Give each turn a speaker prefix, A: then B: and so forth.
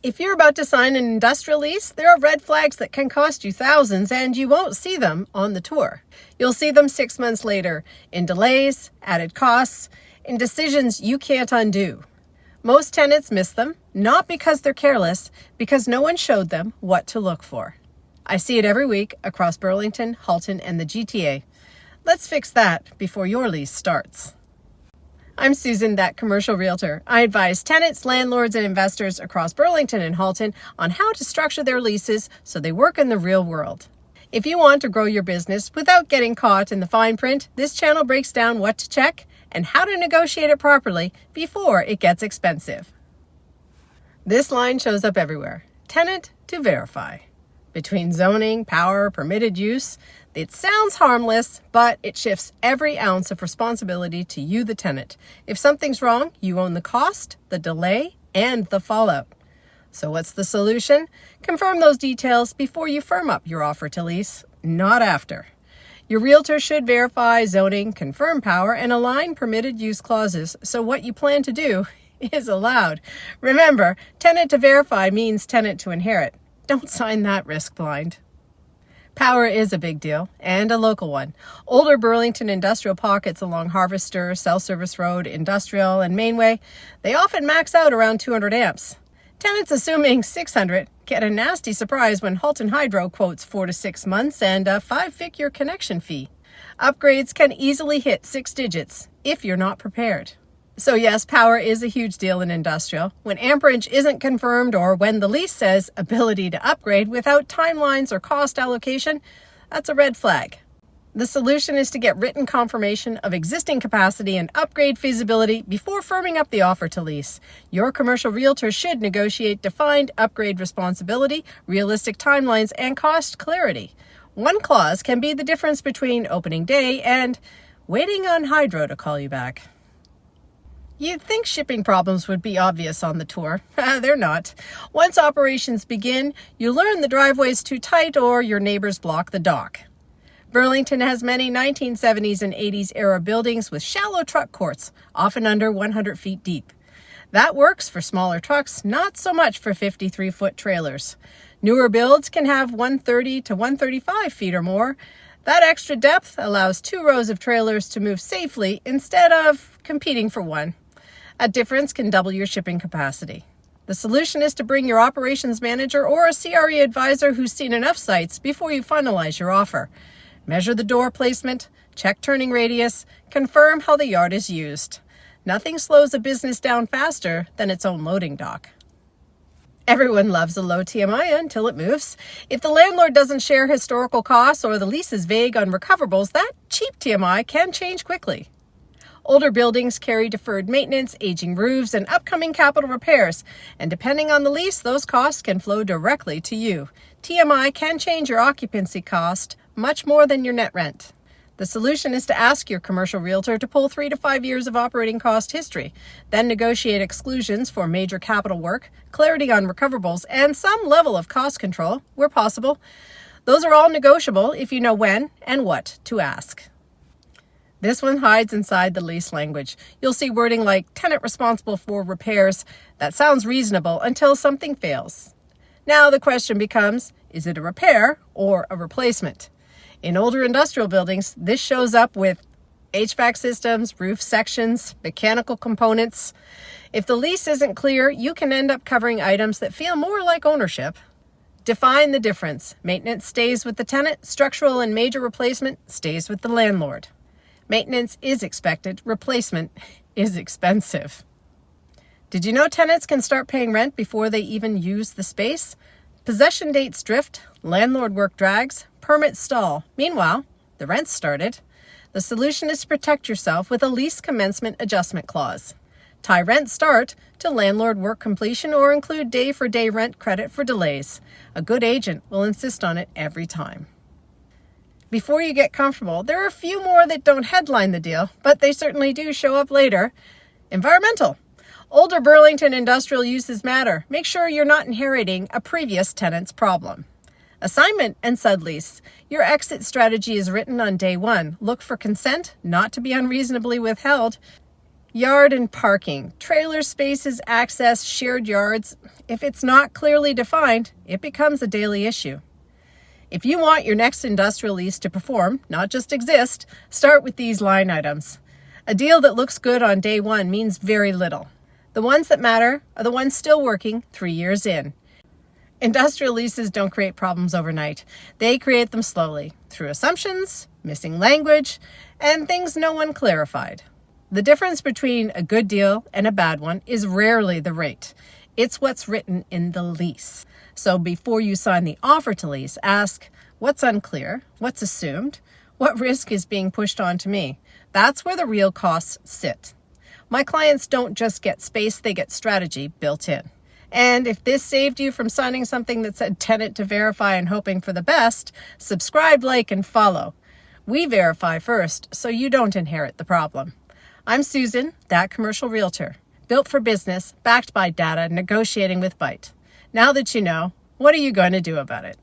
A: If you're about to sign an industrial lease, there are red flags that can cost you thousands, and you won't see them on the tour. You'll see them 6 months later in delays, added costs, in decisions you can't undo. Most tenants miss them, not because they're careless, because no one showed them what to look for. I see it every week across Burlington, Halton, and the GTA. Let's fix that before your lease starts. I'm Susan, that commercial realtor. I advise tenants, landlords, and investors across Burlington and Halton on how to structure their leases so they work in the real world. If you want to grow your business without getting caught in the fine print, this channel breaks down what to check and how to negotiate it properly before it gets expensive. This line shows up everywhere. Tenant to verify. Between zoning, power, permitted use, it sounds harmless, but it shifts every ounce of responsibility to you, the tenant. If something's wrong, you own the cost, the delay, and the fallout. So what's the solution? Confirm those details before you firm up your offer to lease, not after. Your realtor should verify zoning, confirm power, and align permitted use clauses so what you plan to do is allowed. Remember, tenant to verify means tenant to inherit. Don't sign that risk blind. Power is a big deal, and a local one. Older Burlington industrial pockets along Harvester, South Service Road, Industrial, and Mainway, they often max out around 200 amps. Tenants assuming 600 get a nasty surprise when Halton Hydro quotes 4 to 6 months and a 5-figure connection fee. Upgrades can easily hit 6 digits if you're not prepared. So yes, power is a huge deal in industrial. When amperage isn't confirmed or when the lease says ability to upgrade without timelines or cost allocation, that's a red flag. The solution is to get written confirmation of existing capacity and upgrade feasibility before firming up the offer to lease. Your commercial realtor should negotiate defined upgrade responsibility, realistic timelines, and cost clarity. One clause can be the difference between opening day and waiting on Hydro to call you back. You'd think shipping problems would be obvious on the tour. They're not. Once operations begin, you learn the driveway's too tight or your neighbors block the dock. Burlington has many 1970s and 80s era buildings with shallow truck courts, often under 100 feet deep. That works for smaller trucks, not so much for 53-foot trailers. Newer builds can have 130 to 135 feet or more. That extra depth allows 2 rows of trailers to move safely instead of competing for one. A difference can double your shipping capacity. The solution is to bring your operations manager or a CRE advisor who's seen enough sites before you finalize your offer. Measure the door placement, check turning radius, confirm how the yard is used. Nothing slows a business down faster than its own loading dock. Everyone loves a low TMI until it moves. If the landlord doesn't share historical costs or the lease is vague on recoverables, that cheap TMI can change quickly. Older buildings carry deferred maintenance, aging roofs, and upcoming capital repairs, and depending on the lease, those costs can flow directly to you. TMI can change your occupancy cost much more than your net rent. The solution is to ask your commercial realtor to pull 3 to 5 years of operating cost history, then negotiate exclusions for major capital work, clarity on recoverables, and some level of cost control where possible. Those are all negotiable if you know when and what to ask. This one hides inside the lease language. You'll see wording like tenant responsible for repairs. That sounds reasonable until something fails. Now the question becomes, is it a repair or a replacement? In older industrial buildings, this shows up with HVAC systems, roof sections, mechanical components. If the lease isn't clear, you can end up covering items that feel more like ownership. Define the difference. Maintenance stays with the tenant, structural and major replacement stays with the landlord. Maintenance is expected, replacement is expensive. Did you know tenants can start paying rent before they even use the space? Possession dates drift, landlord work drags, permits stall. Meanwhile, the rent's started. The solution is to protect yourself with a lease commencement adjustment clause. Tie rent start to landlord work completion or include day-for-day rent credit for delays. A good agent will insist on it every time. Before you get comfortable, there are a few more that don't headline the deal, but they certainly do show up later. Environmental. Older Burlington industrial uses matter. Make sure you're not inheriting a previous tenant's problem. Assignment and sublease. Your exit strategy is written on day one. Look for consent, not to be unreasonably withheld. Yard and parking, trailer spaces, access, shared yards. If it's not clearly defined, it becomes a daily issue. If you want your next industrial lease to perform, not just exist, start with these line items. A deal that looks good on day one means very little. The ones that matter are the ones still working 3 years in. Industrial leases don't create problems overnight. They create them slowly, through assumptions, missing language, and things no one clarified. The difference between a good deal and a bad one is rarely the rate. It's what's written in the lease. So before you sign the offer to lease, ask, what's unclear? What's assumed? What risk is being pushed onto me? That's where the real costs sit. My clients don't just get space, they get strategy built in. And if this saved you from signing something that said tenant to verify and hoping for the best, subscribe, like, and follow. We verify first, so you don't inherit the problem. I'm Susan, that commercial realtor. Built for business, backed by data, negotiating with bite. Now that you know, what are you going to do about it?